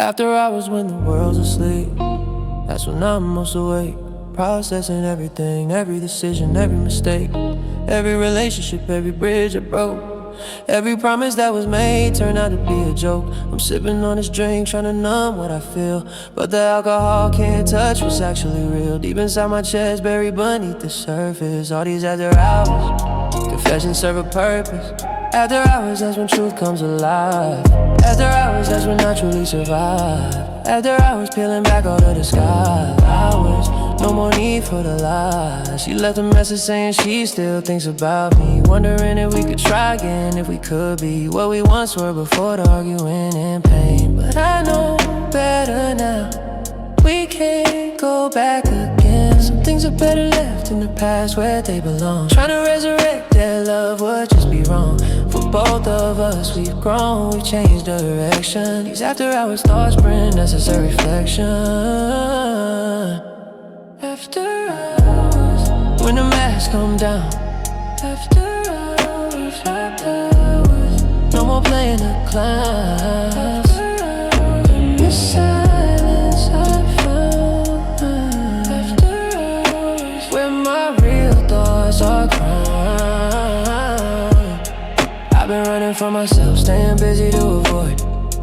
After hours when the world's asleep, that's when I'm most awake. Processing everything, every decision, every mistake, every relationship, every bridge I broke, every promise that was made turned out to be a joke. I'm sipping on this drink, trying to numb what I feel, but the alcohol can't touch what's actually real. Deep inside my chest, buried beneath the surface. All these after hours, confessions serve a purpose. After hours, that's when truth comes alive. After hours, that's when I truly survive. After hours, peeling back all of the sky. Hours, no more need for the lies. She left a message saying she still thinks about me, wondering if we could try again, if we could be what we once were before the arguing and pain. But I know better now, we can't go back again. Some things are better left in the past where they belong. Trying to resurrect that love would just be wrong. For both of us, we've grown, we've changed direction. These after hours thoughts bring necessary reflection. After hours, when the masks come down. After hours, no more playing the clown. The silence I found. After hours, where my real thoughts are crowned. I've been running from myself, staying busy to avoid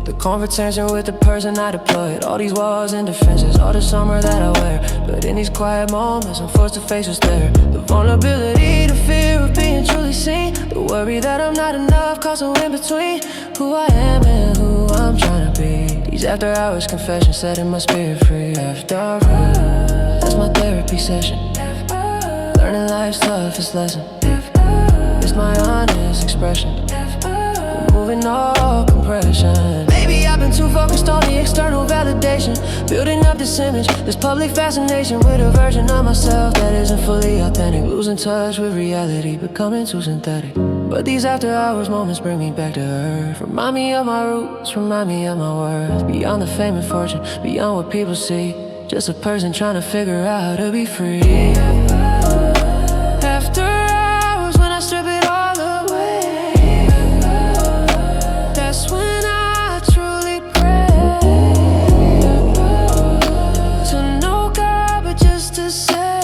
the confrontation with the person I deployed. All these walls and defenses, all the summer that I wear. But in these quiet moments, I'm forced to face what's there. The vulnerability, the fear of being truly seen, the worry that I'm not enough, caught some in between who I am and who I'm trying to be. These after hours confessions setting my spirit free. After hours, that's my therapy session. Learning life's toughest lesson. It's my honest expression. Removing all compression. Maybe I've been too focused on the external validation, building up this image, this public fascination with a version of myself that isn't fully authentic. Losing touch with reality, becoming too synthetic. But these after hours moments bring me back to earth. Remind me of my roots, remind me of my worth. Beyond the fame and fortune, beyond what people see, just a person trying to figure out how to be free. After hours when I strip it all away, that's when I truly pray to no God but just to say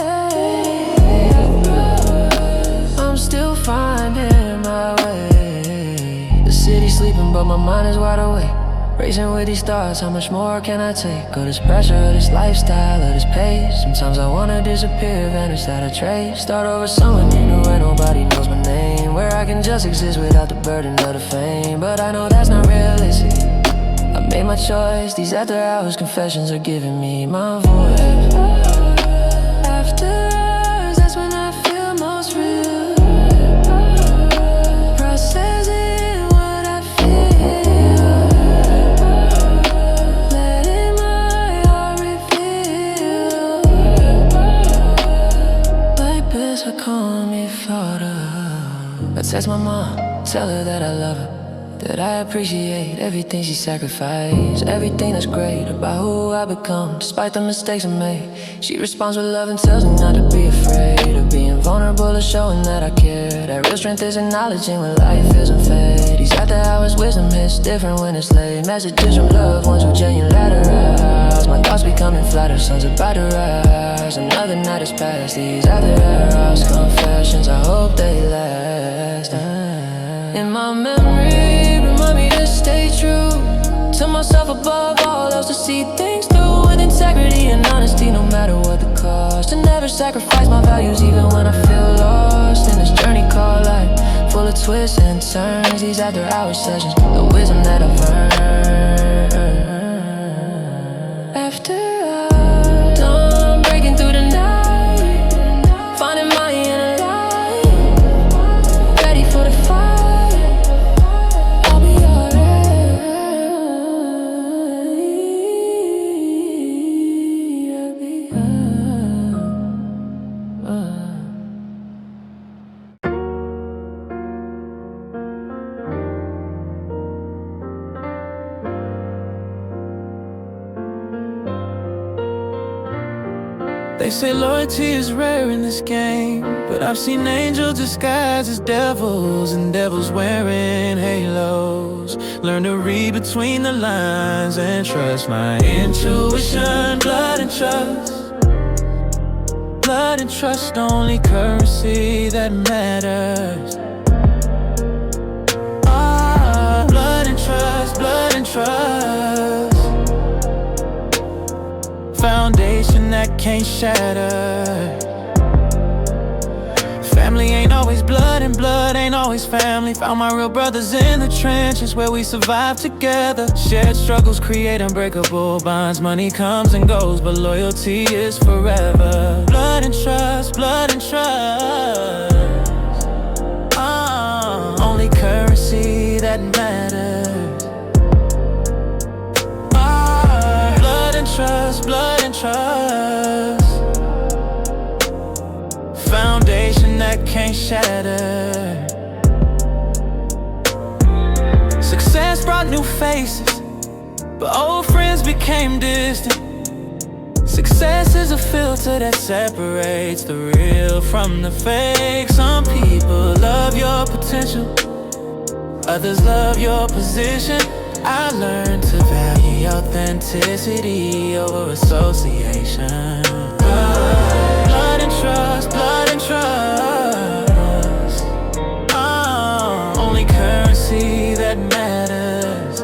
I'm still finding my way. The city's sleeping but my mind is wide awake, racing with these thoughts, how much more can I take? Of this pressure, of this lifestyle, of this pace. Sometimes I wanna disappear, vanish without a trace. Start over somewhere new where nobody knows my name, where I can just exist without the burden of the fame. But I know that's not realistic, I made my choice. These after hours confessions are giving me my voice. After hours, that's when I feel most real, processing what I feel, letting my heart reveal. Like best I call me father. I text my mom, tell her that I love her, that I appreciate everything she sacrificed, everything that's great about who I become, despite the mistakes I made. She responds with love and tells me not to be afraid of being vulnerable, or showing that I care. That real strength is acknowledging when life isn't fair. These after hours wisdom hits different when it's late. Messages from loved ones who genuine latterize. My thoughts becoming flatter, sun's about to rise. Another night has passed. These after hours confessions, I hope they last. In my memory, remind me to stay true to myself above all else, to see things through with integrity and honesty, no matter what the cost. To never sacrifice my values even when I feel lost in this journey called life, full of twists and turns. These after hours sessions, the wisdom that I've earned. After hours, dawn breaking through the night, finding my inner light, ready for the fight. They say loyalty is rare in this game, but I've seen angels disguised as devils and devils wearing halos. Learn to read between the lines and trust my intuition. Blood and trust, blood and trust, only currency that matters. Blood and trust, blood and trust, foundation that can't shatter. Family ain't always blood and blood ain't always family. Found my real brothers in the trenches where we survive together. Shared struggles create unbreakable bonds. Money comes and goes, but loyalty is forever. Blood and trust, blood and trust, only currency that matters. Blood and trust, blood and trust, foundation that can't shatter. Success brought new faces, but old friends became distant. Success is a filter that separates the real from the fake. Some people love your potential, others love your position. I learned to value authenticity over association. Blood and trust, blood and trust, only currency that matters.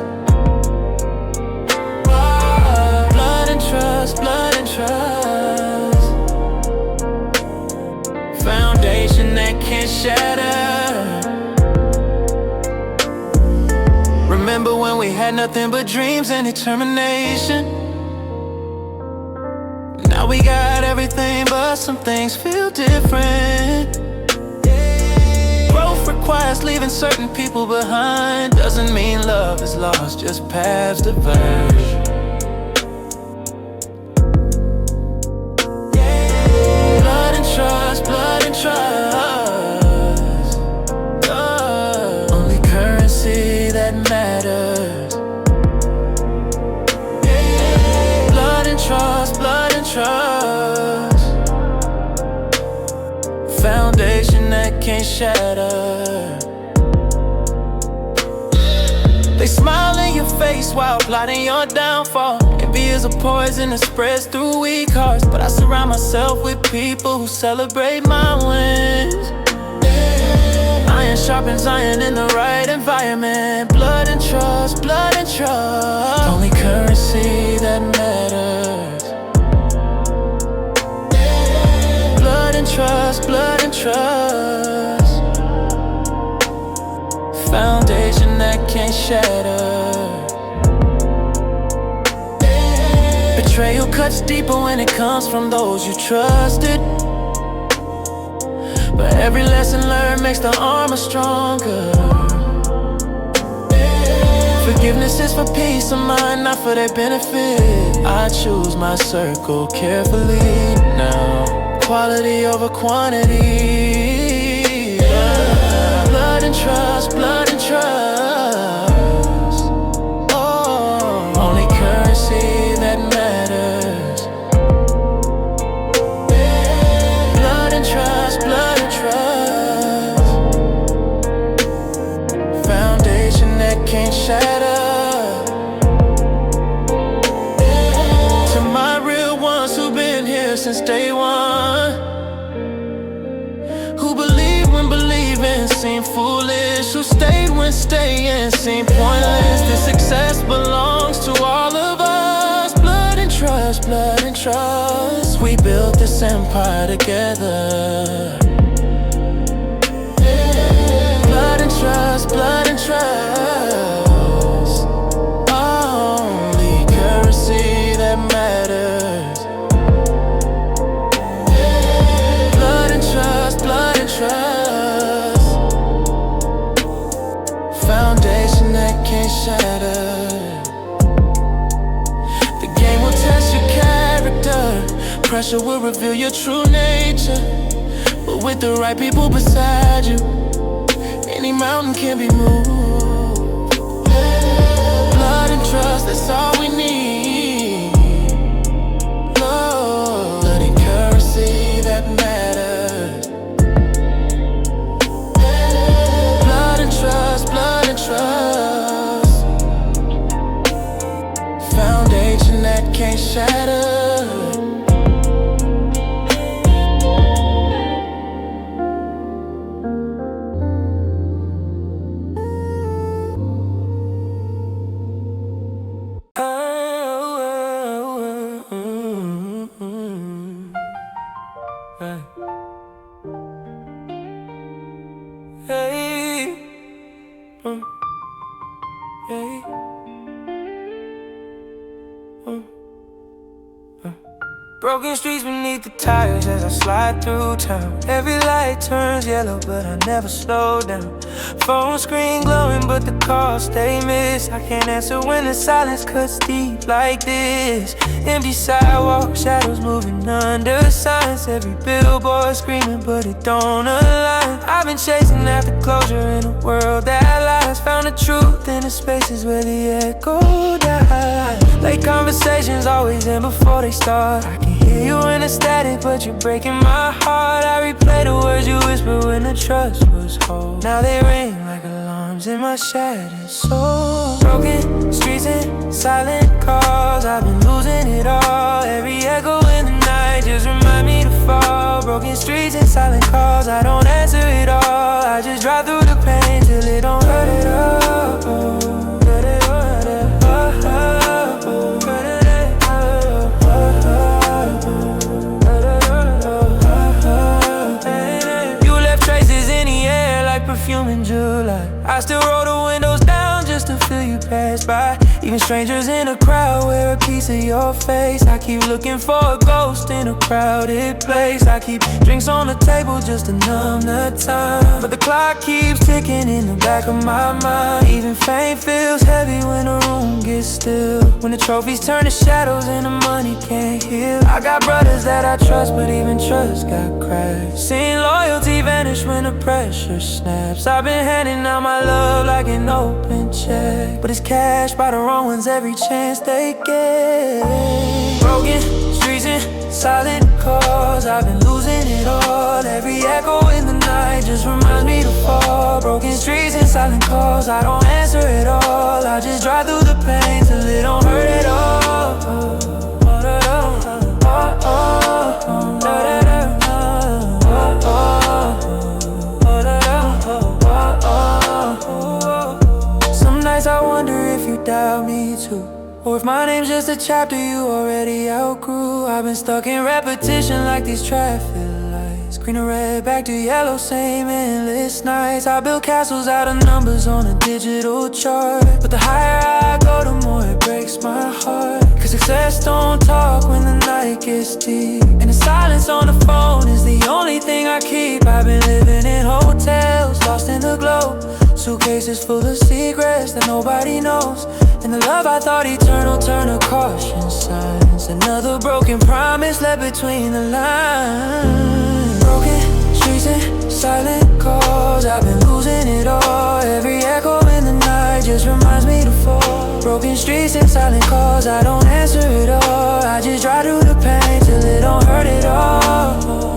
Blood and trust, blood and trust, foundation that can't shatter. Remember when we had nothing but dreams and determination? Now we got everything, but some things feel different. Growth requires leaving certain people behind. Doesn't mean love is lost, just paths diverge. Blood and trust, blood and trust, only currency that matters. Blood and trust, blood and trust, foundation that can't shatter. They smile in your face while plotting your downfall. Envy is a poison that spreads through weak hearts, but I surround myself with people who celebrate my wins. Iron sharpens iron in the right environment. Blood and trust, only currency that matters. Blood and trust, foundation that can't shatter. Betrayal cuts deeper when it comes from those you trusted, but every lesson learned makes the armor stronger. Forgiveness is for peace of mind, not for their benefit. I choose my circle carefully now. Quality over quantity. Blood and trust, blood and trust, only currency that matters. Blood and trust, foundation that can't shatter. To my real ones who've been here since day one, who believe when believing seemed foolish, who stayed when staying seemed pointless. This success belongs to all of us. Blood and trust, we built this empire together. Blood and trust, only currency that matters. Blood and trust, foundation that can't shatter. The game will test your character, pressure will reveal your true nature. But with the right people beside you, any mountain can be moved. Blood and trust, that's all we need. Love, blood and courage. can't shatter. Broken streets beneath the tires as I slide through town. Every light turns yellow, but I never slow down. Phone screen glowing, but the calls stay missed. I can't answer when the silence cuts deep like this. Empty sidewalk, shadows moving under signs. Every billboard screaming, but it don't align. I've been chasing after closure in a world that lies. Found the truth in the spaces where the echo dies. Late conversations always end before they start. I can hear you in the static, but you're breaking my heart. I replay the words you whispered when the trust was whole. Now they ring like alarms in my shattered soul. Broken streets and silent calls, I've been losing it all. Every echo in the night just remind me to fall. Broken streets and silent calls, I don't answer it all. I just drive through the pain till it don't hurt at all. Perfume in July. I still roll the windows down just to feel you pass by. Even strangers in a crowd wear a piece of your face. I keep looking for a ghost in a crowded place. I keep drinks on the table just to numb the time, but the clock keeps ticking in the back of my mind. Even fame feels heavy when the room gets still. When the trophies turn to shadows and the money can't heal. I got brothers that I trust, but even trust got cracked. Seen loyalty vanish when the pressure snaps. I've been handing out my love like an open check, but it's cashed by the wrong ones every chance they get. Broken streets and silent calls, I've been losing it all. Every echo in the night just reminds me to fall. Broken streets and silent calls, I don't answer it all. I just drive through the pain till it don't hurt at all. Some nights I wonder if you doubt me too, or if my name's just a chapter you already outgrew. I've been stuck in repetition like these traffic lights. Green to red, back to yellow, same endless nights. I build castles out of numbers on a digital chart, but the higher I go, the more it breaks my heart. Cause success don't talk when the night gets deep, and the silence on the phone is the only thing I keep. I've been living in hotels, lost in the glow. Suitcases full of secrets that nobody knows, and the love I thought eternal turned to caution signs. Another broken promise left between the lines. Broken streets and silent calls, I've been losing it all. Every echo in the night just reminds me to fall. Broken streets and silent calls, I don't answer it all. I just drive through the pain till it don't hurt at all.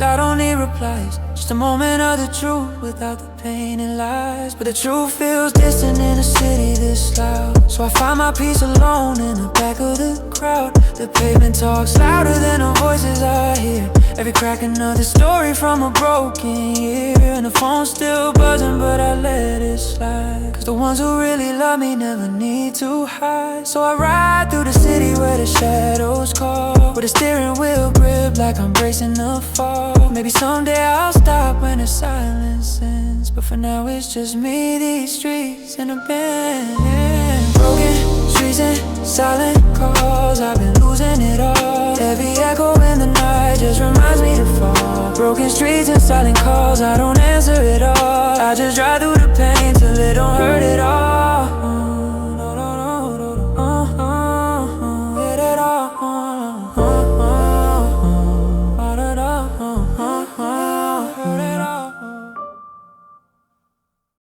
I don't need replies, just a moment of the truth without the pain and lies. But the truth feels distant in a city this loud, so I find my peace alone in the back of the crowd. The pavement talks louder than the voices I hear. Every crack another story from a broken year, and the phone's still buzzing but I let it slide. Cause the ones who really love me never need to hide. So I ride through the city where the shadows call, with a steering wheel grip like I'm bracing the fall. Maybe someday I'll stop when the silence ends, but for now it's just me, these streets, and a band. Broken streets and silent calls, I've been losing it all. Every echo in the night just reminds me to fall. Broken streets and silent calls, I don't answer it all. I just drive through the pain till it don't hurt at all.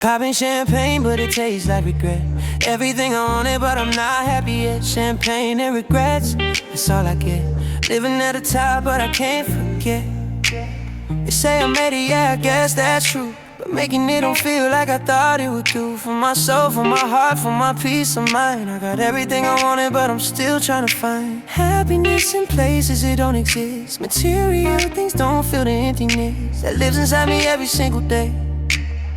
Popping champagne, but it tastes like regret. Everything I wanted, but I'm not happy yet. Champagne and regrets, that's all I get. Living at the top, but I can't forget. They say I made it, yeah, I guess that's true. But making it don't feel like I thought it would do. For my soul, for my heart, for my peace of mind. I got everything I wanted, but I'm still trying to find happiness in places it don't exist. Material things don't fill the emptiness that lives inside me every single day.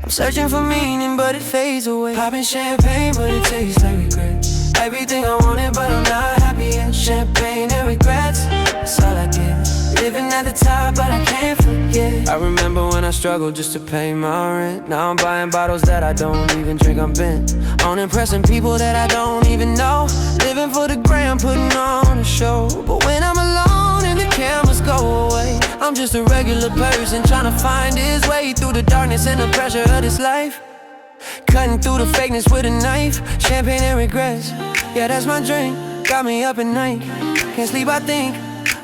I'm searching for meaning, but it fades away. Popping champagne, but it tastes like regret. Everything I wanted, but I'm not happy yet. Champagne and regrets, that's all I get. Living at the top, but I can't forget. I remember when I struggled just to pay my rent. Now I'm buying bottles that I don't even drink, I'm bent on impressing people that I don't even know. Living for the gram, putting on a show. But when I'm alone and the cameras go away, I'm just a regular person trying to find his way through the darkness and the pressure of this life. Cutting through the fakeness with a knife. Champagne and regrets, yeah, that's my drink. Got me up at night, can't sleep, I think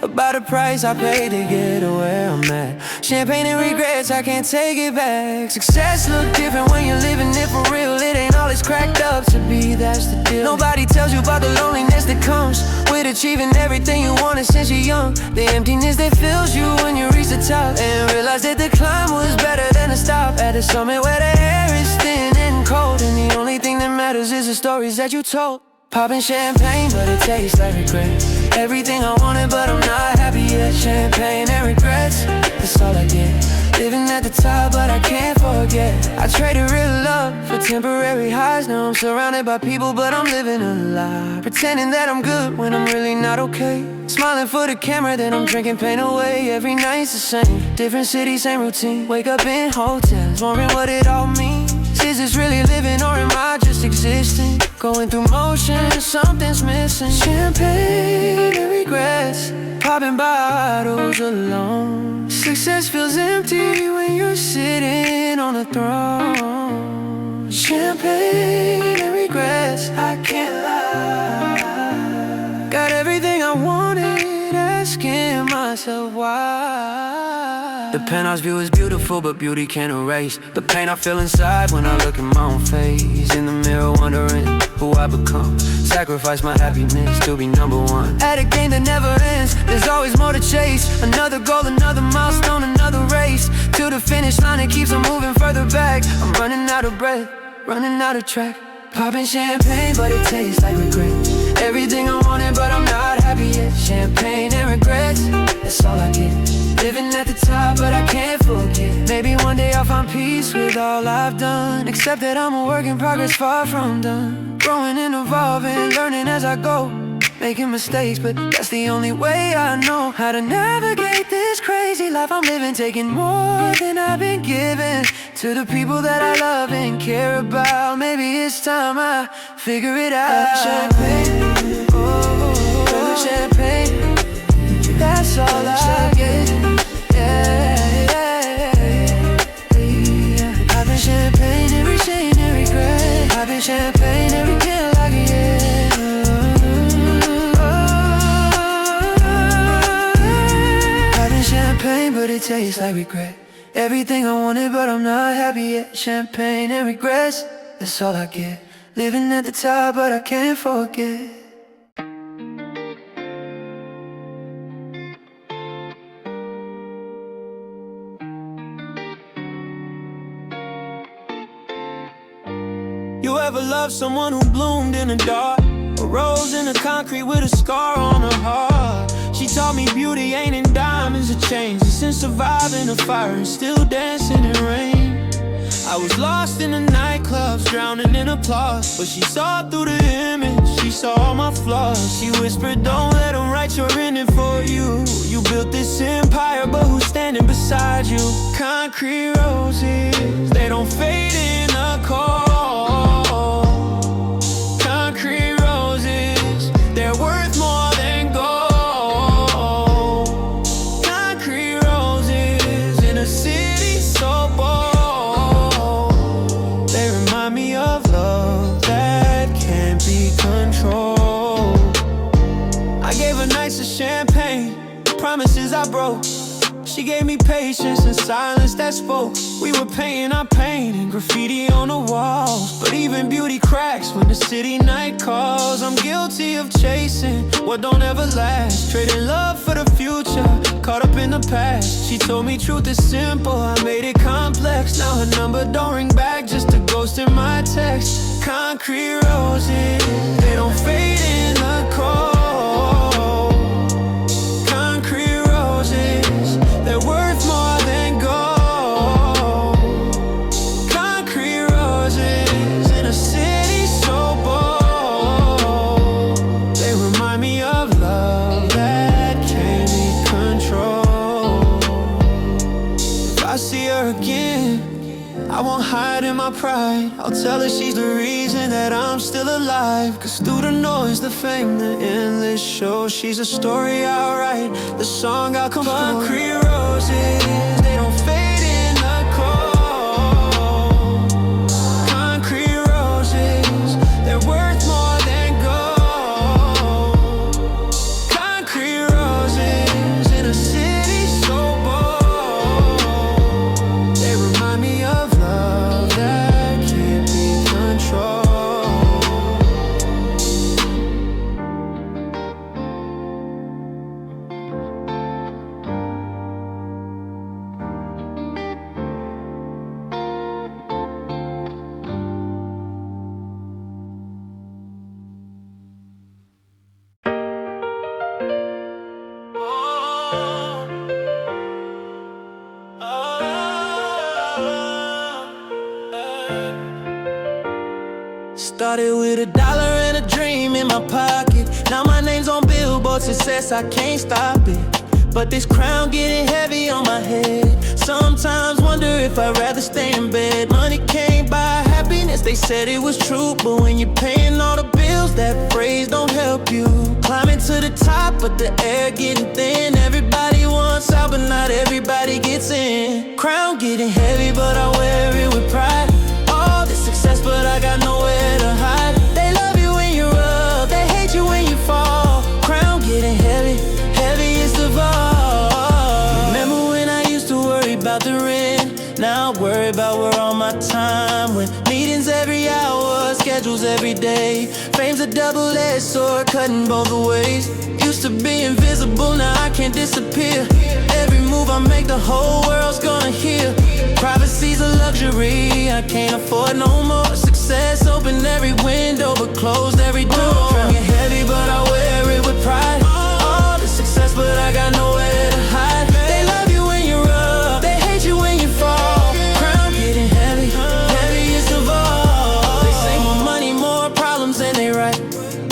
about the price I paid to get to where I'm at. Champagne and regrets, I can't take it back. Success look different when you're living it for real. It ain't all it's cracked up to be, that's the deal. Nobody tells you about the loneliness that comes with achieving everything you wanted since you're young. The emptiness that fills you when you reach the top, and realize that the climb was better than the stop at the summit where the air is thin and cold, and the only thing that matters is the stories that you told. Popping champagne, but it tastes like regret. Everything I wanted, but I'm not happy yet. Champagne and regrets, that's all I get. Living at the top, but I can't forget. I traded real love for temporary highs. Now I'm surrounded by people, but I'm living a lie. Pretending that I'm good when I'm really not okay. Smiling for the camera, then I'm drinking pain away. Every night's the same, different city, same routine. Wake up in hotels, wondering what it all means. Is this really living or am I just existing? Going through motions, something's missing. Champagne and regrets, popping bottles alone. Success feels empty when you're sitting on a throne. Champagne and regrets, I can't lie. Got everything I wanted, asking myself why. The penthouse view is beautiful, but beauty can't erase the pain I feel inside when I look at my own face. In the mirror wondering who I become. Sacrifice my happiness to be number one. At a game that never ends, there's always more to chase. Another goal, another milestone, another race. To the finish line, it keeps on moving further back. I'm running out of breath, running out of track. Popping champagne, but it tastes like regret. Everything I wanted, but I'm not happy yet. Champagne and regrets, that's all I get. Living at the top, but I can't forget. Maybe one day I'll find peace with all I've done. Except that I'm a work in progress, far from done. Growing and evolving, learning as I go. Making mistakes, but that's the only way I know how to navigate this crazy life I'm living. Taking more than I've been given to the people that I love and care about. Maybe it's time I figure it out. Champagne, oh, champagne, that's all I get. I've been champagne every shade and regret. I've been champagne every kill I get. I've been champagne, but it tastes like regret. Everything I wanted, but I'm not happy yet. Champagne and regrets, that's all I get. Living at the top, but I can't forget. You ever love someone who bloomed in the dark? A rose in the concrete with a scar on her heart. She taught me beauty ain't in diamonds or chains. It's in surviving the fire and still dancing in rain. I was lost in the nightclubs, drowning in applause, but she saw through the image, she saw all my flaws. She whispered, don't let them write your ending for you. You built this empire, but who's standing beside you? Concrete roses, they don't fade in a cold. Concrete roses, they're worth more than gold. Concrete roses in a city so bold. They remind me of love that can't be controlled. I gave her nights of champagne, promises I broke. She gave me patience and silence that spoke. We were painting our pain and graffiti on the walls, but even beauty cracks when the city night calls. I'm guilty of chasing what don't ever last, trading love for the future, caught up in the past. She told me truth is simple, I made it complex. Now her number don't ring back, just a ghost in my text. Concrete roses, they don't fade in the cold. Concrete roses, they're worth more than gold. Concrete roses in a city so bold. They remind me of love that can't be controlled. If I see her again, I won't hide in my pride. I'll tell her she's the reason that I'm still alive. Cause through the noise, the fame, the endless show, she's a story I'll write, the song I'll compose. Concrete roses, they don't fade in the cold. Concrete roses, they're worth more than gold. Concrete roses in a city so bold. They remind me of love that can't be controlled. Started with $1 and a dream in my pocket. Now my name's on Billboard, success, I can't stop it. But this crown getting heavy on my head. Sometimes wonder if I'd rather stay in bed. Money can't buy happiness, they said it was true. But when you're paying all the bills, that phrase don't help you. Climbing to the top, but the air getting thin. Everybody wants out, but not everybody gets in. Crown getting heavy, but I wear it with pride. All this success, but I got nowhere to hide. They love you when you're up, they hate you when you fall. Crown getting heavy, heaviest of all. Remember when I used to worry about the rent? Now I worry about where all my time went. Meetings every hour, schedules every day. Fame's a double-edged sword, cutting both ways. Used to be invisible, now I can't disappear. Every move I make, the whole world's gonna hear. Privacy's a luxury, I can't afford no more. Success open every window, but closed every door. Crown get heavy, but I wear it with pride. All the success, but I got nowhere to hide. They love you when you're up, they hate you when you fall. Crown getting heavy, heaviest of all. They say more money, more problems, and they right.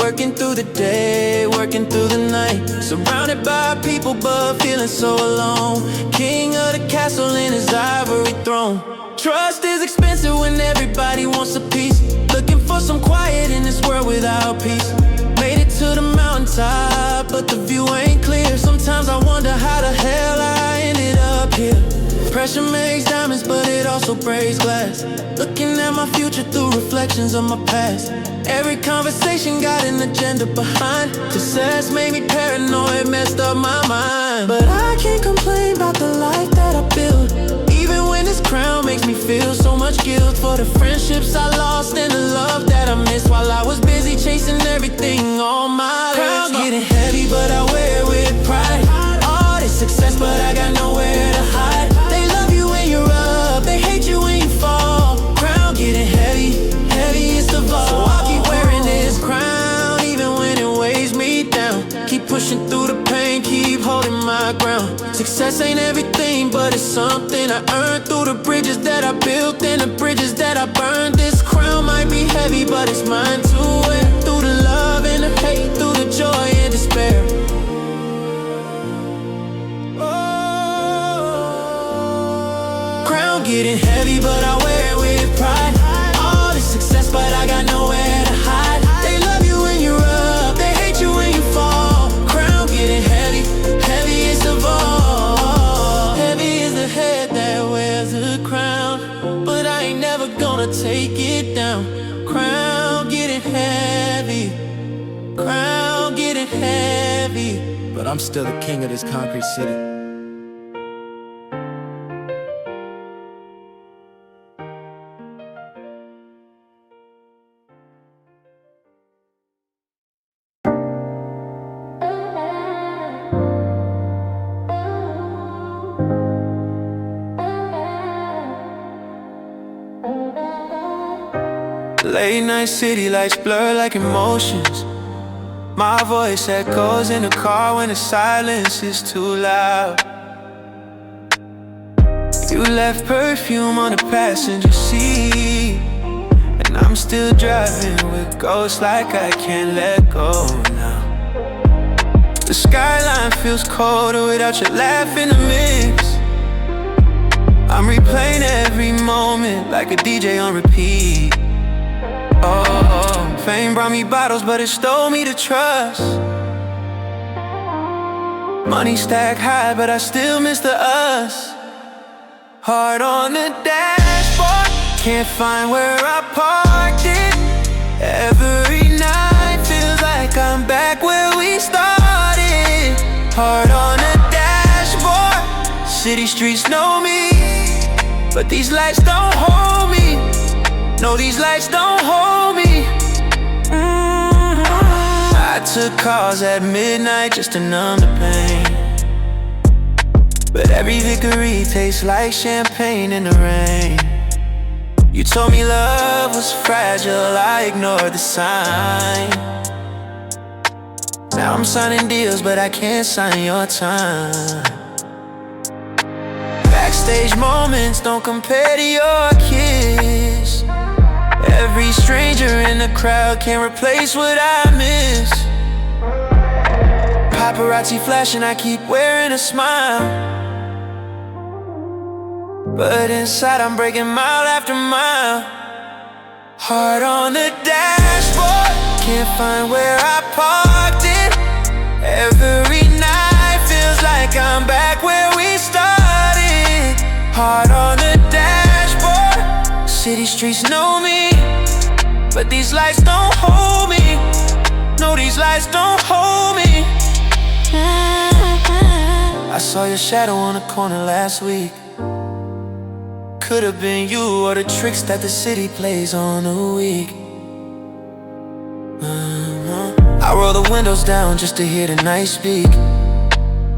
Working through the day, working through the night. Surrounded by people, but feeling so alone. King of the castle in his ivory throne. Trust is expensive when everybody wants a piece. Looking for some quiet in this world without peace. Made it to the mountaintop, but the view ain't clear. Sometimes I wonder how the hell I ended up here. Pressure makes diamonds, but it also breaks glass. Looking at my future through reflections of my past. Every conversation got an agenda behind. Success made me paranoid, messed up my mind. But I can't complain about the life that I built. Even when this crown makes me feel so much guilt for the friendships I lost and the love that I missed while I was busy chasing everything on my life. Crown getting heavy, but I wear it with pride. All this success, but I got nowhere to hide. They love you when you're up, they hate you when you fall. Crown getting heavy, heaviest of all. So I'll keep wearing this crown, even when it weighs me down. Keep pushing through the pain, keep holding my ground. Success ain't everything, but it's something I earned through the bridges that I built and the bridges that I burned. This crown might be heavy, but it's mine to wear. Through the love and the hate, through the joy and despair. Crown getting heavy, but I wear it with pride. All this success, but I got nowhere to hide. They love you when you're up, they hate you when you fall. Crown getting heavy, heaviest of all. Heavy is the head that wears the crown, but I ain't never gonna take it down. Crown getting heavy, crown getting heavy, but I'm still the king of this concrete city. Late night city lights blur like emotions. My voice echoes in the car when the silence is too loud. You left perfume on the passenger seat, and I'm still driving with ghosts like I can't let go now. The skyline feels colder without your laugh in the mix. I'm replaying every moment like a DJ on repeat. Oh, fame brought me bottles, but it stole me the trust. Money stacked high, but I still miss the us. Heart on the dashboard, can't find where I parked it. Every night feels like I'm back where we started. Heart on the dashboard, city streets know me, but these lights don't hold me. No, these lights don't hold me. I took calls at midnight just to numb the pain, but every victory tastes like champagne in the rain. You told me love was fragile, I ignored the sign. Now I'm signing deals, but I can't sign your time. Backstage moments don't compare to your kiss. Every stranger in the crowd can't replace what I miss. Paparazzi flashing, I keep wearing a smile, but inside I'm breaking mile after mile. Heart on the dashboard, can't find where I parked it. Every night feels like I'm back where we started. Heart on the dashboard, city streets know me, but these lights don't hold me. No, these lights don't hold me. I saw your shadow on the corner last week. Could've been you or the tricks that the city plays on the week. I roll the windows down just to hear the night speak,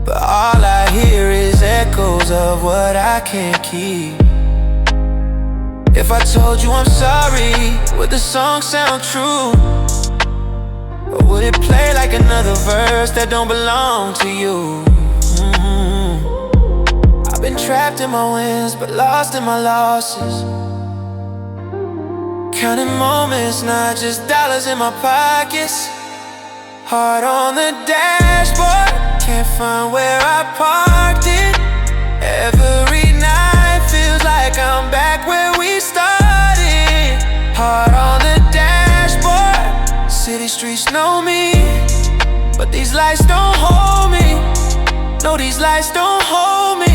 but all I hear is echoes of what I can't keep. If I told you I'm sorry, would the song sound true? Or would it play like another verse that don't belong to you? I've been trapped in my wins, but lost in my losses. Counting moments, not just dollars in my pockets. Heart on the dashboard, can't find where I parked it. Every night feels like I'm back where we started. Heart on the dashboard, city streets know me, but these lights don't hold me. No, these lights don't hold me.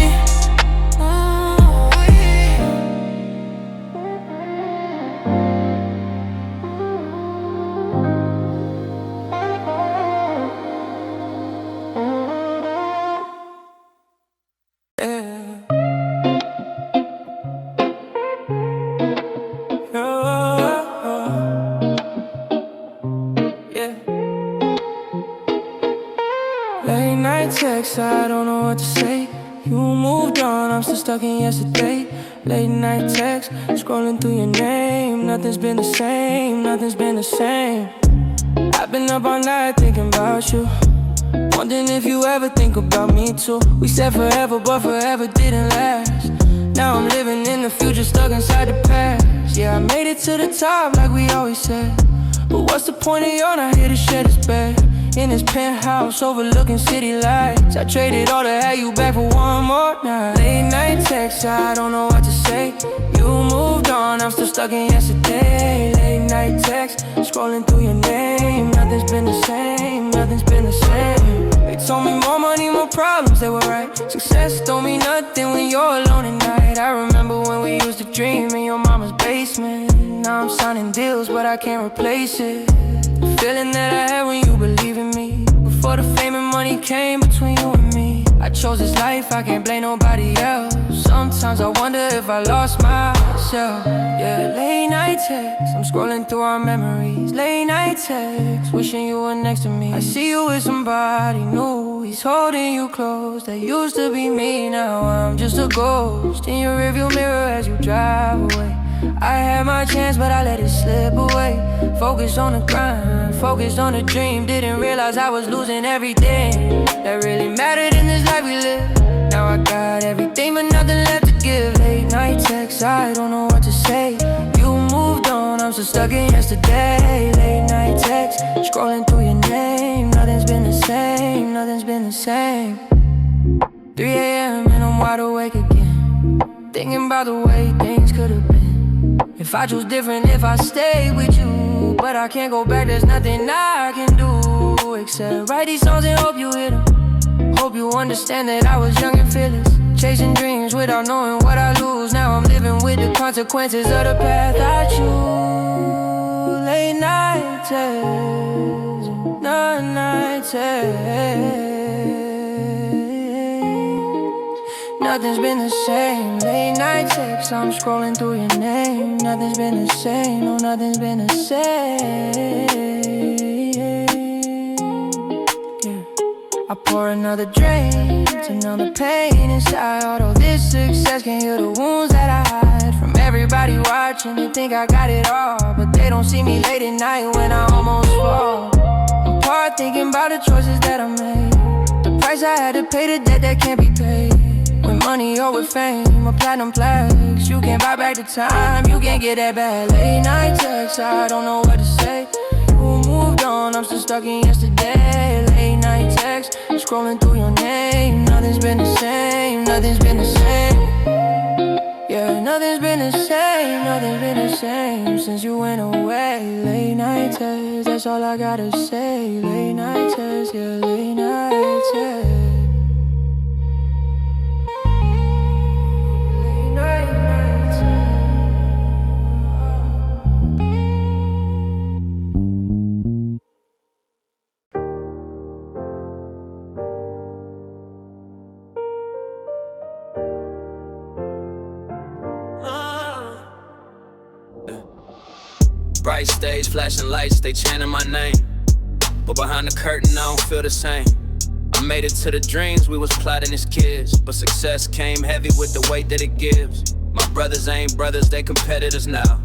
Late night text, I don't know what to say. You moved on, I'm still stuck in yesterday. Late night text, scrolling through your name. Nothing's been the same, nothing's been the same. I've been up all night thinking about you, wondering if you ever think about me too. We said forever, but forever didn't last. Now I'm living in the future, stuck inside the past. Yeah, I made it to the top like we always said, but what's the point of y'all not here to share this bed? In this penthouse overlooking city lights, I traded all to have you back for one more night. Late night text, I don't know what to say. You moved on, I'm still stuck in yesterday. Late night text, scrolling through your name. Nothing's been the same, nothing's been the same. They told me more money, more problems, they were right. Success don't mean nothing when you're alone at night. I remember when we used to dream in your mama's basement. Now I'm signing deals, but I can't replace it. The feeling that I had when you believed in me, before the fame and money came between you and me. I chose this life, I can't blame nobody else. Sometimes I wonder if I lost myself. Yeah, late night texts, I'm scrolling through our memories. Late night texts, wishing you were next to me. I see you with somebody new, he's holding you close. That used to be me, now I'm just a ghost in your rearview mirror as you drive away. I had my chance, but I let it slip away. Focused on the grind, focused on the dream. Didn't realize I was losing everything that really mattered in this life we live. Now I got everything, but nothing left to give. Late night texts, I don't know what to say. You moved on, I'm so stuck in yesterday. Late night texts, scrolling through your name. Nothing's been the same, nothing's been the same. 3 a.m. and I'm wide awake again, thinking about the way things could have been. If I choose different, if I stay with you. But I can't go back, there's nothing I can do except write these songs and hope you hear them. Hope you understand that I was young and fearless, chasing dreams without knowing what I lose. Now I'm living with the consequences of the path I choose. Late night tears, night tears. Nothing's been the same. Late night texts, I'm scrolling through your name. Nothing's been the same, no, nothing's been the same. I pour another drink to numb the pain inside. Although this success can heal the wounds that I hide from everybody watching. They think I got it all, but they don't see me late at night when I almost fall apart, thinking about the choices that I made, the price I had to pay, the debt that can't be paid. With money or with fame or platinum plaques, you can't buy back the time, you can't get that back. Late night texts, I don't know what to say. You moved on, I'm still stuck in yesterday. Late night texts, scrolling through your name. Nothing's been the same, nothing's been the same. Yeah, nothing's been the same, nothing's been the same since you went away. Late night texts, that's all I gotta say. Late night texts, yeah, late night texts. Bright stage, flashing lights, they chanting my name. But behind the curtain, I don't feel the same. I made it to the dreams we was plotting as kids, but success came heavy with the weight that it gives. My brothers ain't brothers, they competitors now.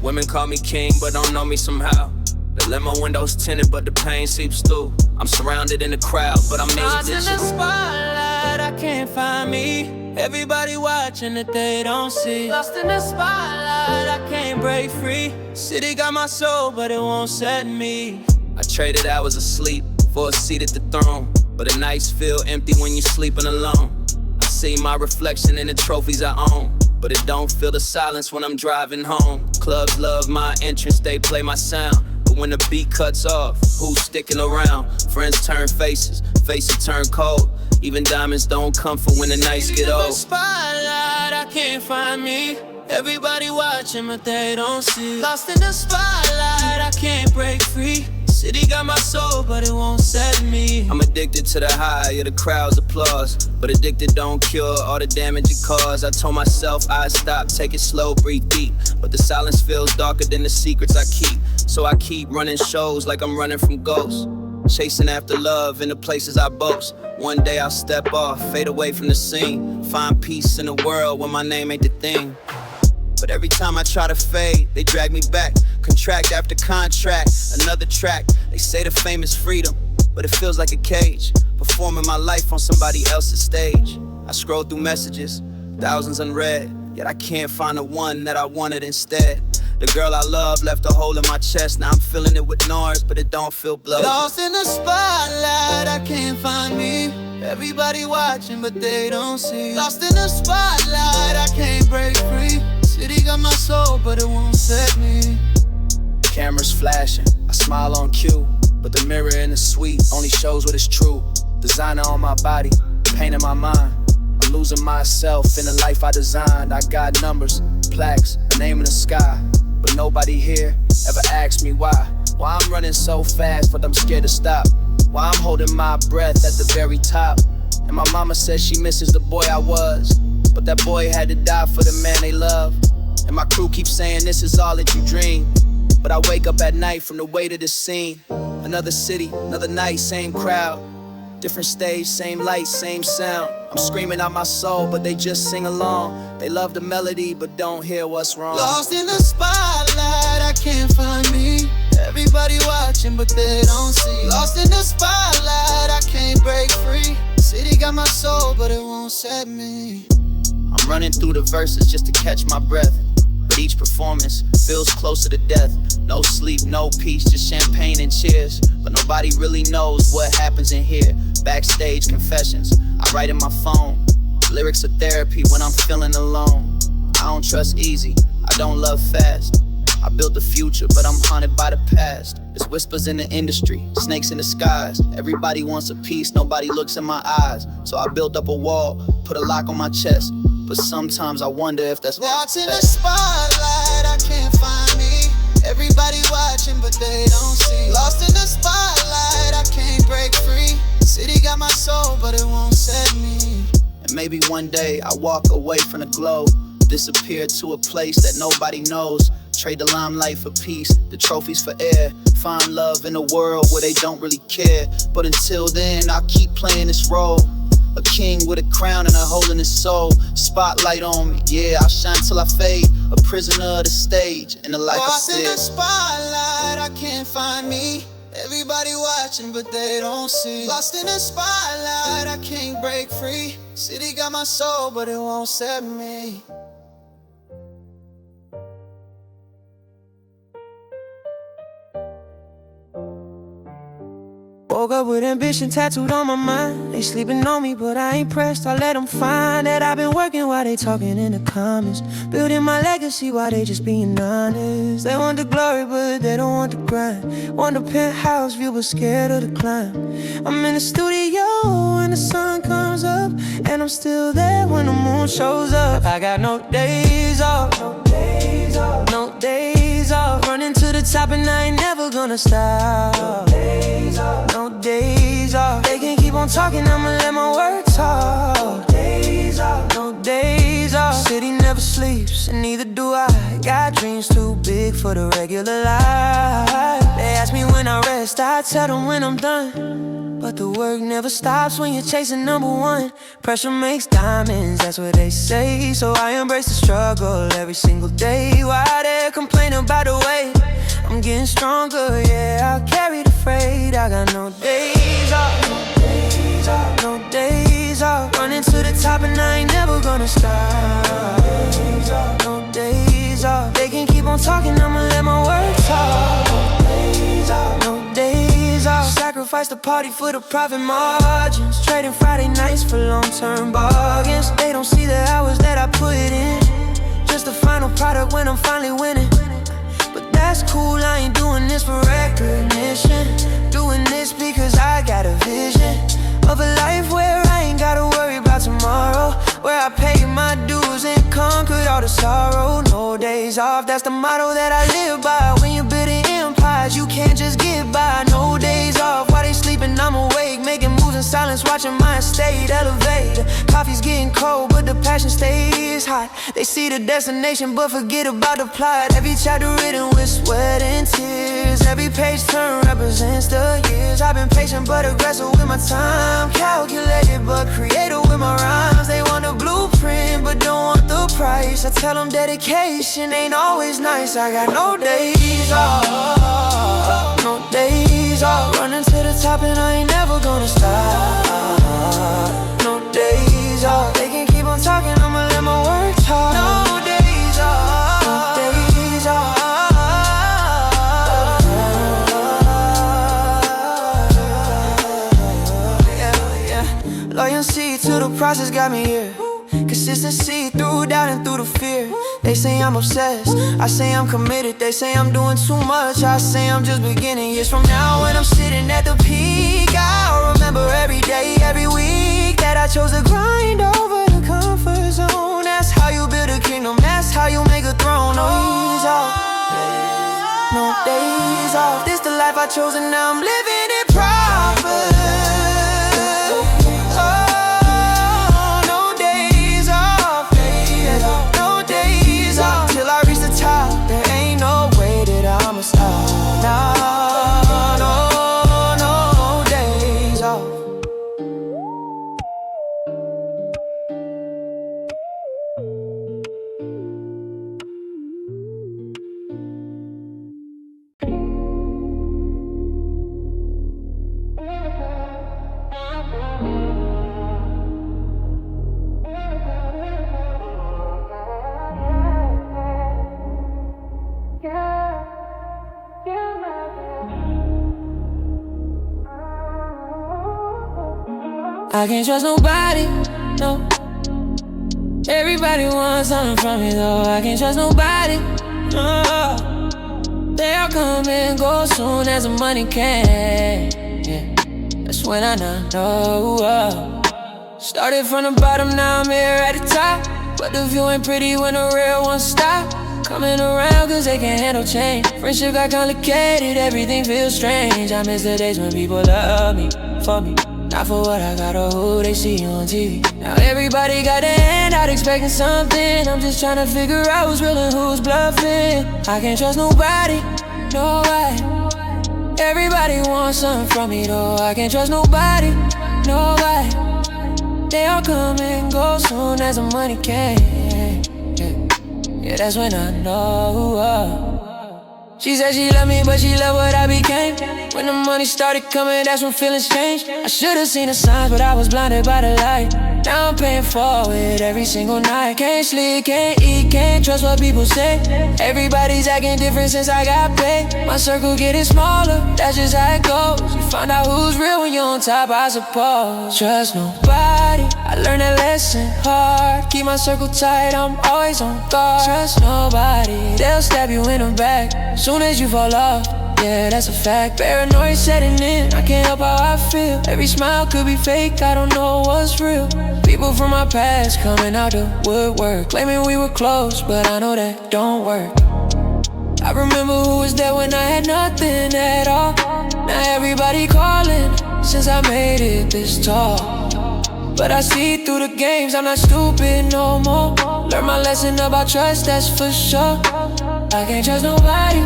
Women call me king, but don't know me somehow. The limo windows tinted, but the pain seeps through. I'm surrounded in the crowd, but I'm lost in the spotlight, I can't find me. Everybody watching that they don't see. Lost in the spotlight, I can't break free. City got my soul, but it won't set me. I traded hours of sleep for a seat at the throne, but the nights feel empty when you're sleeping alone. I see my reflection in the trophies I own, but it don't feel the silence when I'm driving home. Clubs love my entrance, they play my sound, but when the beat cuts off, who's sticking around? Friends turn faces, faces turn cold. Even diamonds don't comfort when the nights get old. In the spotlight, I can't find me. Everybody watching, but they don't see. Lost in the spotlight, I can't break free. City got my soul, but it won't set me. I'm addicted to the high of the crowd's applause, but addicted don't cure all the damage it caused. I told myself I'd stop, take it slow, breathe deep, but the silence feels darker than the secrets I keep. So I keep running shows like I'm running from ghosts, chasing after love in the places I boast. One day I'll step off, fade away from the scene, find peace in a world where my name ain't the thing. But every time I try to fade, they drag me back. Contract after contract, another track. They say the fame is freedom, but it feels like a cage, performing my life on somebody else's stage. I scroll through messages, thousands unread, yet I can't find the one that I wanted instead. The girl I love left a hole in my chest. Now I'm filling it with noise, but it don't feel blood. Lost in the spotlight, I can't find me. Everybody watching, but they don't see. Lost in the spotlight, I can't break free. City got my soul, but it won't set me. Cameras flashing, I smile on cue, but the mirror in the suite only shows what is true. Designer on my body, pain in my mind. I'm losing myself in the life I designed. I got numbers, plaques, a name in the sky, but nobody here ever asked me why. Why I'm running so fast, but I'm scared to stop. Why I'm holding my breath at the very top. And my mama says she misses the boy I was, but that boy had to die for the man they love. And my crew keeps saying this is all that you dream, but I wake up at night from the weight of this scene. Another city, another night, same crowd. Different stage, same light, same sound. I'm screaming out my soul, but they just sing along. They love the melody, but don't hear what's wrong. Lost in the spotlight, I can't find me. Everybody watching, but they don't see. Lost in the spotlight, I can't break free. City got my soul, but it won't set me. I'm running through the verses just to catch my breath, but each performance feels closer to death. No sleep, no peace, just champagne and cheers. But nobody really knows what happens in here. Backstage confessions, I write in my phone. Lyrics are therapy when I'm feeling alone. I don't trust easy, I don't love fast. I built the future, but I'm haunted by the past. There's whispers in the industry, snakes in the skies. Everybody wants a piece, nobody looks in my eyes. So I built up a wall, put a lock on my chest. But sometimes I wonder if that's lost in the spotlight, I can't find me. Everybody watching, but they don't see. Lost in the spotlight, I can't break free. City got my soul, but it won't set me. And maybe one day I walk away from the glow, disappear to a place that nobody knows. Trade the limelight for peace, the trophies for air. Find love in a world where they don't really care. But until then, I'll keep playing this role. A king with a crown and a hole in his soul. Spotlight on me, yeah, I'll shine till I fade. A prisoner of the stage and the life I lost in the said. spotlight, I can't find me. Everybody watching, but they don't see. Lost in the spotlight, I can't break free. City got my soul, but it won't set me. Woke up with ambition tattooed on my mind. They sleeping on me, but I ain't pressed. I let them find that I've been working while they talking in the comments. Building my legacy while they just being honest. They want the glory, but they don't want the grind. Want the penthouse view, but scared of the climb. I'm in the studio when the sun comes up, and I'm still there when the moon shows up. I got no days off, no days off, no days off. Running to the top and I ain't never gonna stop. No days off, no days off. They can keep on talking, I'ma let my word talk. No days off, no days off. City never sleeps, and neither do I. Got dreams too big for the regular life. They ask me when I rest, I tell them when I'm done. But the work never stops when you're chasing number one. Pressure makes diamonds, that's what they say. So I embrace the struggle every single day. Why they complain about the weight? I'm getting stronger, yeah, I carry the freight. I got no days off, no days off, no days off. Running to the top and I ain't never gonna stop. No days off, no days off. They can keep on talking, I'ma let my word talk. No days off, no days off. Sacrifice the party for the profit margins. Trading Friday nights for long-term bargains. They don't see the hours that I put in, just the final product when I'm finally winning. But that's cool, I ain't doing this for recognition. Doing this because I got a vision of a life where I ain't gotta worry about tomorrow, where I paid my dues and conquered all the sorrow. No days off, that's the motto that I live by. When you're building empires, you can't just get by. No days off, while they sleeping I'm awake, making moves in silence, watching my estate elevate. Coffee's getting cold, but the passion stays hot. They see the destination, but forget about the plot. Every chapter written with sweat and tears. Every page turn represents the years. I've been patient but aggressive with my time. Calculated but creative with my rhymes. They want the blueprint but don't want the price. I tell them dedication ain't always nice. I got no days off, no days off. Running to the top and I ain't never gonna stop. No days off. They can keep on talking, I'ma let my word talk. No days off, no days off. Loyalty to the process got me here. Consistency through doubt and through the fear. They say I'm obsessed, I say I'm committed. They say I'm doing too much, I say I'm just beginning. Years from now when I'm sitting at the peak, I'll remember every day, every week that I chose to grind over the comfort zone. That's how you build a kingdom, that's how you make a throne. No days off, no days off. This the life I chose and now I'm living it proper. I can't trust nobody, no. Everybody wants something from me though. I can't trust nobody, no. They all come and go soon as the money can. Yeah, that's when I know. Started from the bottom, now I'm here at the top. But the view ain't pretty when the real ones stop. Coming around cause they can't handle change. Friendship got complicated, everything feels strange. I miss the days when people love me, for me, not for what I got or who they see on TV. Now everybody got their hand out expecting something. I'm just trying to figure out who's real and who's bluffing. I can't trust nobody, no way. Everybody wants something from me though. I can't trust nobody, no way. They all come and go soon as the money came. Yeah, that's when I know. She said she loved me, but she loved what I became. When the money started coming, that's when feelings changed. I should've seen the signs, but I was blinded by the light. Now I'm paying for it every single night. Can't sleep, can't eat, can't trust what people say. Everybody's acting different since I got paid. My circle getting smaller, that's just how it goes. You find out who's real when you're on top, I suppose. Trust nobody, I learned that lesson hard. Keep my circle tight, I'm always on guard. Trust nobody, they'll stab you in the back soon as you fall off. Yeah, that's a fact. Paranoia setting in, I can't help how I feel. Every smile could be fake, I don't know what's real. People from my past coming out the woodwork, claiming we were close, but I know that don't work. I remember who was there when I had nothing at all. Now everybody calling since I made it this tall. But I see through the games, I'm not stupid no more. Learn my lesson about trust, that's for sure. I can't trust nobody,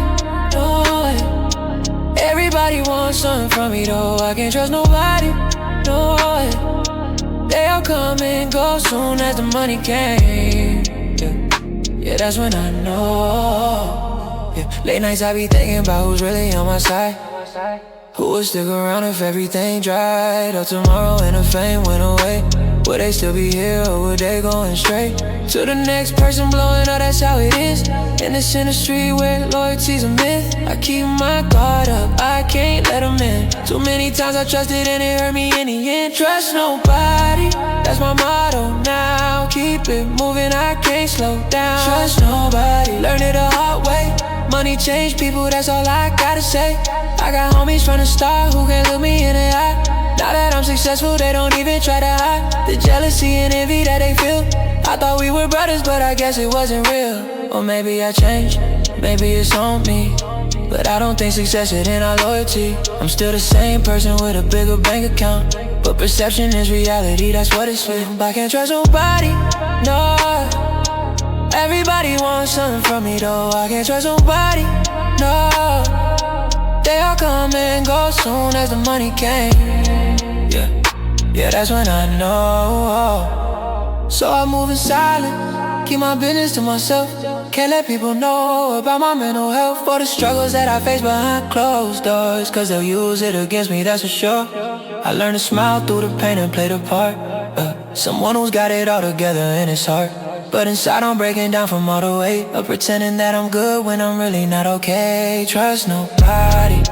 no way. Everybody wants something from me though. I can't trust nobody, no way. They all come and go soon as the money came. Yeah, that's when I know. Yeah, late nights I be thinking about who's really on my side. Who would stick around if everything dried up tomorrow and the fame went away? Would they still be here or would they going straight to the next person blowing up? That's how it is in this industry where loyalty's a myth. I keep my guard up, I can't let them in. Too many times I trusted and it hurt me in the end. Trust nobody, that's my motto now. Keep it moving, I can't slow down. Trust nobody, learn it the hard way. Money change people, that's all I gotta say. I got homies from the start who can't look me in the eye. Now that I'm successful, they don't even try to hide the jealousy and envy that they feel. I thought we were brothers, but I guess it wasn't real. Or maybe I changed, maybe it's on me. But I don't think success is in our loyalty. I'm still the same person with a bigger bank account, but perception is reality, that's what it's with. I can't trust nobody, no. Everybody wants something from me though. I can't trust nobody, no. They all come and go soon as the money came. Yeah, that's when I know. So I move in silence, keep my business to myself. Can't let people know about my mental health or the struggles that I face behind closed doors, cause they'll use it against me, that's for sure. I learned to smile through the pain and play the part. Someone who's got it all together in his heart, but inside I'm breaking down from all the weight of pretending that I'm good when I'm really not okay. Trust nobody,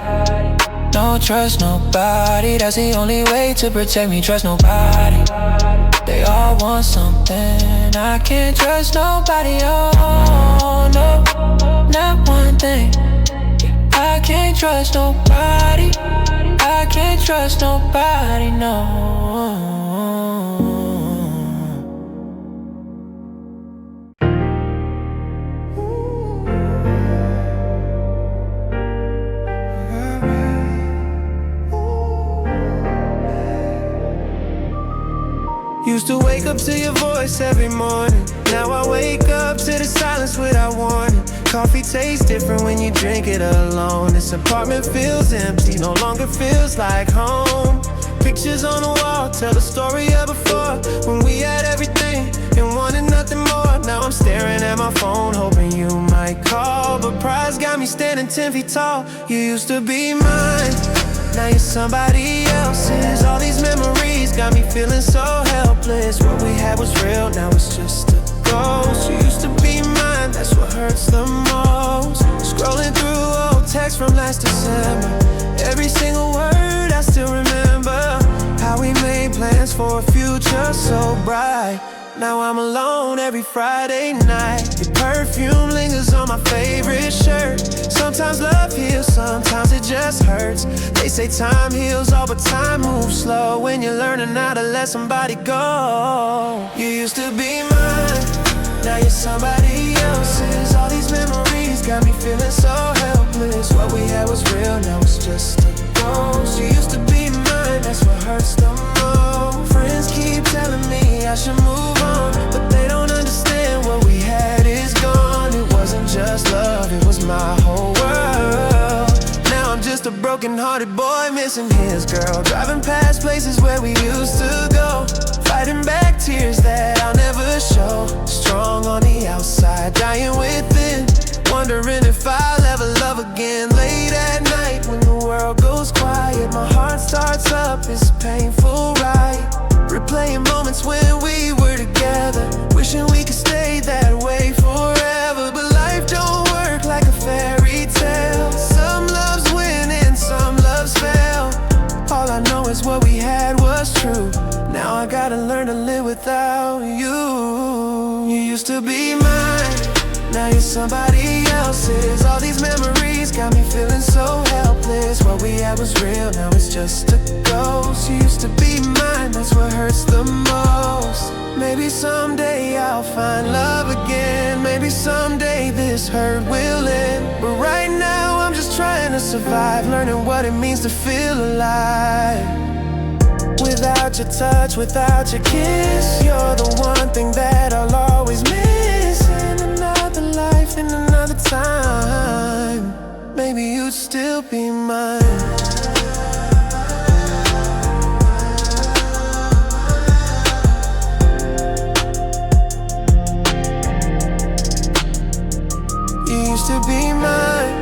no trust nobody. That's the only way to protect me, trust nobody. They all want something, I can't trust nobody, oh no, not one thing. I can't trust nobody, I can't trust nobody, no. Used to wake up to your voice every morning. Now I wake up to the silence without warning. Coffee tastes different when you drink it alone. This apartment feels empty, no longer feels like home. Pictures on the wall tell the story of before, when we had everything and wanted nothing more. Now I'm staring at my phone hoping you might call, but pride's got me standing 10 feet tall. You used to be mine, now you're somebody else's. All these memories got me feeling so helpless. What we had was real, now it's just a ghost. You used to be mine, that's what hurts the most. Scrolling through old texts from last December, every single word I still remember. How we made plans plans for a future so bright. Now I'm alone every Friday night. Your perfume lingers on my favorite shirt. Sometimes love heals, sometimes it just hurts. They say time heals all, but time moves slow when you're learning how to let somebody go. You used to be mine, now you're somebody else's. All these memories got me feeling so helpless. What we had was real, now it's just a ghost. You used to be mine, that's what hurts the most. Friends keep telling me I should move on, but they don't understand what we had is gone. It wasn't just love, it was my whole world. Now I'm just a broken-hearted boy missing his girl, driving past places where we used to go, fighting back tears that I'll never show. Strong on the outside, dying within, wondering if I'll ever love again. Late at night when the world goes quiet, my heart starts up, it's painful, right? Replaying moments when we were together, wishing we could stay that way forever. But life don't work like a fairy tale. Some loves win and some loves fail. All I know is what we had was true. Now I gotta learn to live without you. You used to be mine, now you're somebody else's. All these memories got me feeling so helpless. What we had was real, now it's just a ghost. You used to be mine, that's what hurts the most. Maybe someday I'll find love again. Maybe someday this hurt will end. But right now I'm just trying to survive, learning what it means to feel alive. Without your touch, without your kiss, you're the one thing that I'll always miss. In another life, in another time, maybe you'd still be mine. You used to be mine,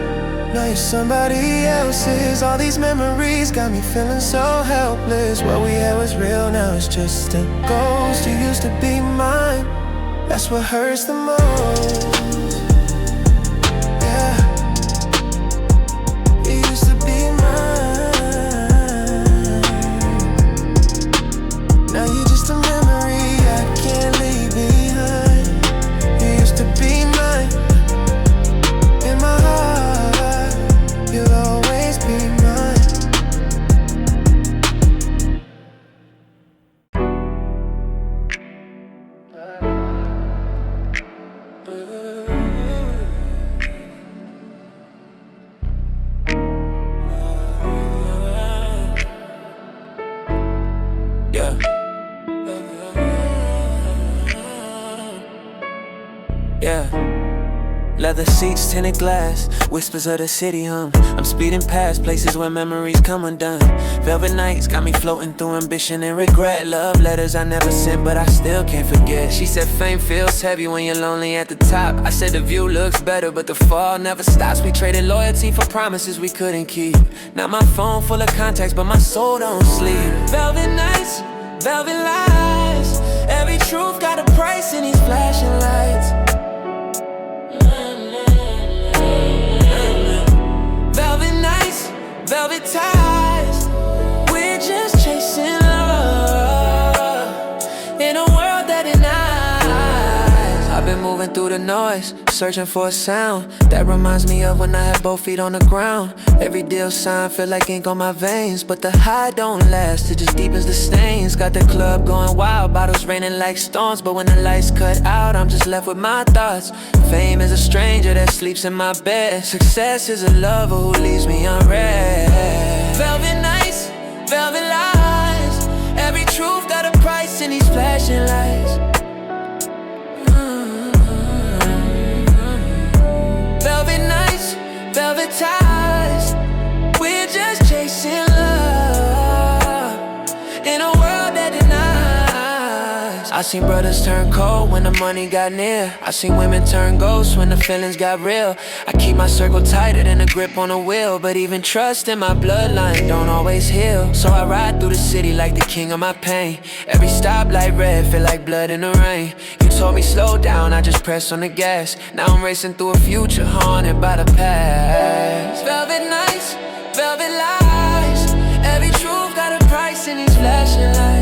now you're somebody else's. All these memories got me feeling so helpless. What we had was real, now it's just a ghost. You used to be mine, that's what hurts the most. Yeah. You used to be mine, now you're just a memory I can't leave behind. You used to be mine, in my heart, you'll always be mine. Yeah. Yeah. Leather seats, tinted glass, whispers of the city hum. I'm speeding past places where memories come undone. Velvet nights got me floating through ambition and regret. Love letters I never sent, but I still can't forget. She said fame feels heavy when you're lonely at the top. I said the view looks better, but the fall never stops. We traded loyalty for promises we couldn't keep. Now my phone full of contacts, but my soul don't sleep. Velvet nights, velvet lies, every truth got a price in these flashing lights. Velvet nights, velvet ties, we're just chasing love in a world that denies. I've been moving through the noise, searching for a sound that reminds me of when I had both feet on the ground. Every deal sign feel like ink on my veins, but the high don't last, it just deepens the stains. Got the club going wild, bottles raining like storms, but when the lights cut out, I'm just left with my thoughts. Fame is a stranger that sleeps in my bed. Success is a lover who leaves me unread. Velvet nights, velvet lies, every truth got a price in these flashing lights. Velvet nights, velvet ties, we're just chasing love in a world that denies. I seen brothers turn cold when the money got near. I seen women turn ghosts when the feelings got real. I keep my circle tighter than a grip on a wheel, but even trust in my bloodline don't always heal. So I ride through the city like the king of my pain. Every stoplight red feel like blood in the rain. You told me slow down, I just pressed on the gas. Now I'm racing through a future haunted by the past. Velvet nights, velvet lies, every truth got a price in these flashing lights.